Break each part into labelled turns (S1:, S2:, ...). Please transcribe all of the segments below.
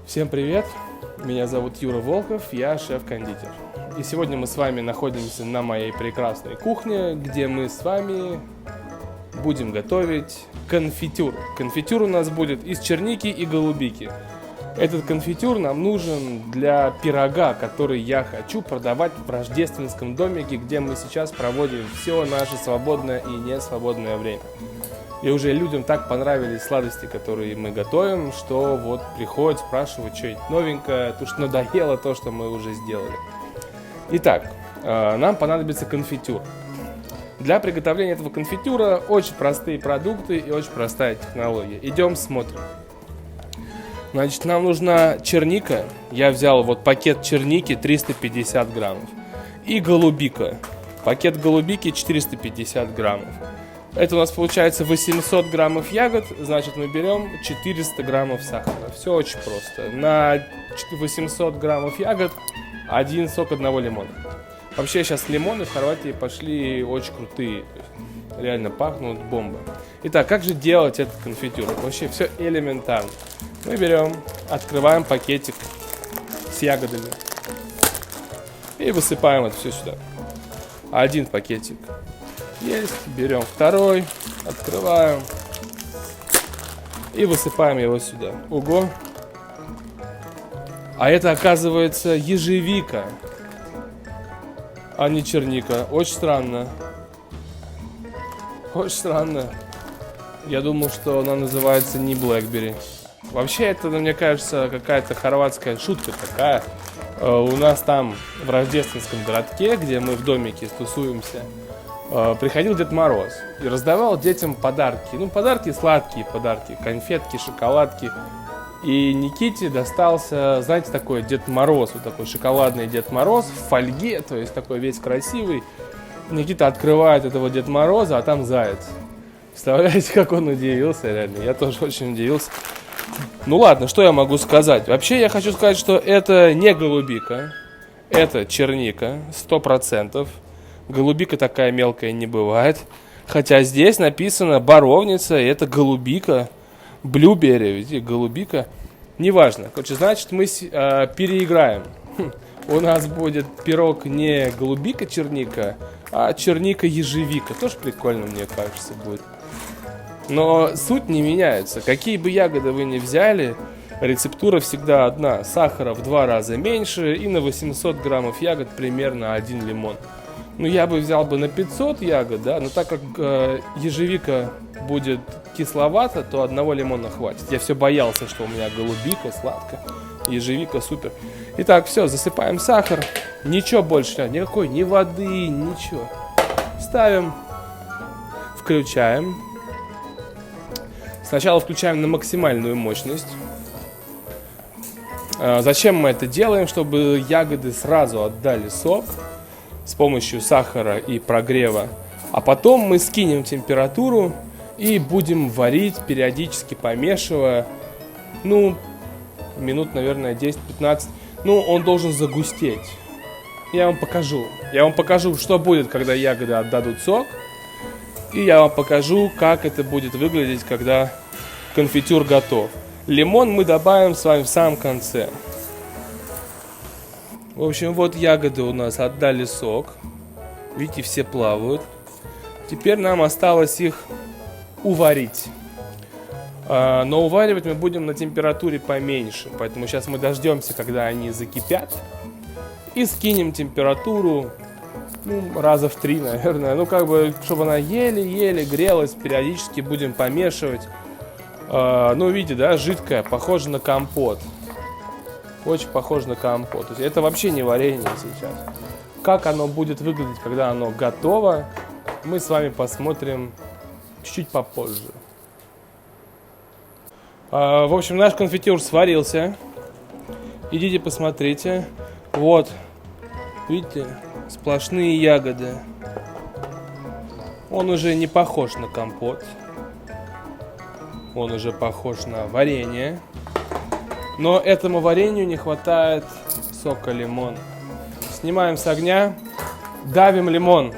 S1: Всем привет! Меня зовут Юра Волков, я шеф-кондитер. И сегодня мы с вами находимся на моей прекрасной кухне, где мы с вами будем готовить конфитюр. Конфитюр у нас будет из черники и голубики. Этот конфитюр нам нужен для пирога, который я хочу продавать в рождественском домике, где мы сейчас проводим все наше свободное и несвободное время. И уже людям так понравились сладости, которые мы готовим, что вот приходят, спрашивают что-нибудь новенькое, потому что надоело то, что мы уже сделали. Итак, нам понадобится конфитюр. Для приготовления этого конфитюра очень простые продукты и очень простая технология. Идем смотрим. Значит, нам нужна черника. Я взял вот пакет черники 350 граммов. И голубика. Пакет голубики 450 граммов. Это у нас получается 800 граммов ягод, значит мы берем 400 граммов сахара. Все очень просто. На 800 граммов ягод один сок одного лимона. Вообще сейчас лимоны в Хорватии пошли очень крутые. Реально пахнут бомба. Итак, как же делать этот конфитюр? Вообще все элементарно. Мы берем, открываем пакетик с ягодами и высыпаем это все сюда. Один пакетик. Есть, берем второй, открываем и высыпаем его сюда. Ого! А это, оказывается, ежевика, а не черника. Очень странно. Очень странно. Я думал, что она называется не Блэкбери. Вообще, это, мне кажется, какая-то хорватская шутка такая. У нас там в рождественском городке, где мы в домике тусуемся, приходил Дед Мороз и раздавал детям подарки. Ну, подарки сладкие, подарки, конфетки, шоколадки. И Никите достался, знаете, такой Дед Мороз, вот такой шоколадный Дед Мороз в фольге, то есть такой весь красивый. Никита открывает этого Дед Мороза, а там заяц. Представляете, как он удивился, реально. Я тоже очень удивился. Ну ладно, что я могу сказать? Вообще я хочу сказать, что это не голубика, это черника, 100%. Голубика такая мелкая не бывает. Хотя здесь написано боровница, и это голубика. Блюберри, видите, голубика. Неважно. Короче, значит, мы переиграем. У нас будет пирог не голубика черника, а черника ежевика. Тоже прикольно, мне кажется, будет. Но суть не меняется. Какие бы ягоды вы ни взяли, рецептура всегда одна. Сахара в 2 раза меньше и на 800 граммов ягод примерно 1 лимон. Ну, я бы взял бы на 500 ягод, да, но так как ежевика будет кисловато, то одного лимона хватит. Я все боялся, что у меня голубика сладкая, ежевика супер. Итак, все, засыпаем сахар. Ничего больше, никакой, ни воды, ничего. Ставим, включаем. Сначала включаем на максимальную мощность. Зачем мы это делаем? Чтобы ягоды сразу отдали сок с помощью сахара и прогрева. А потом мы скинем температуру и будем варить, периодически помешивая. Ну, минут, наверное, 10-15. Ну, он должен загустеть. Я вам покажу, что будет, когда ягоды отдадут сок. И я вам покажу, как это будет выглядеть, когда конфитюр готов. Лимон мы добавим с вами в самом конце. В общем, вот ягоды у нас отдали сок. Видите, все плавают. Теперь нам осталось их уварить. Но уваривать мы будем на температуре поменьше. Поэтому сейчас мы дождемся, когда они закипят. И скинем температуру раза в 3, наверное. Ну, как бы, чтобы она еле-еле грелась. Периодически будем помешивать. Ну, видите, да, жидкая, похоже на компот. Очень похоже на компот. То есть это вообще не варенье сейчас. Как оно будет выглядеть, когда оно готово, мы с вами посмотрим чуть-чуть попозже. В общем, наш конфитюр сварился. Идите посмотрите. Вот, видите, сплошные ягоды. Он уже не похож на компот. Он уже похож на варенье. Но этому варенью не хватает сока лимона. Снимаем с огня, давим лимон.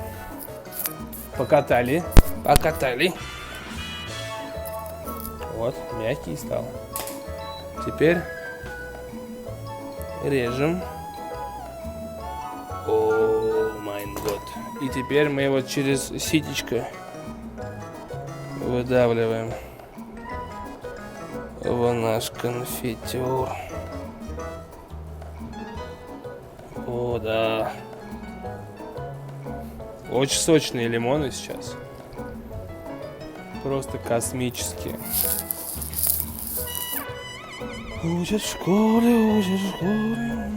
S1: Покатали. Вот, мягкий стал. Теперь режем. О, май год. И теперь мы его через ситечко выдавливаем в наш конфитюр. О, да. Очень сочные лимоны сейчас. Просто космические. Учат в школе, учат в школе.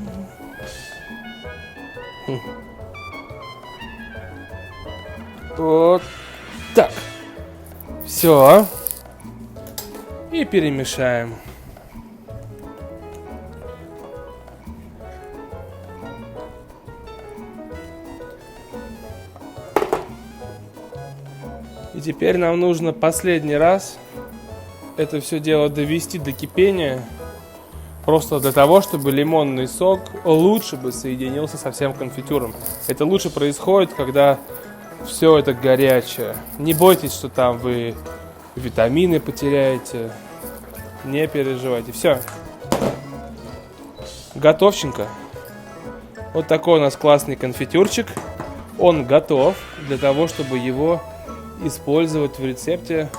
S1: Вот так. Все. И перемешаем. И теперь нам нужно последний раз это все дело довести до кипения. Просто для того, чтобы лимонный сок лучше бы соединился со всем конфитюром. Это лучше происходит, когда все это горячее. Не бойтесь, что там вы витамины потеряете. Не переживайте. Все. Готовченко. Вот такой у нас классный конфитюрчик. Он готов для того, чтобы его использовать в рецепте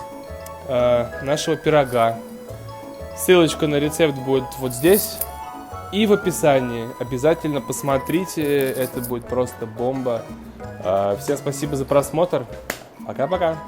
S1: нашего пирога. Ссылочка на рецепт будет вот здесь и в описании. Обязательно посмотрите, это будет просто бомба. Всем спасибо за просмотр. Пока-пока.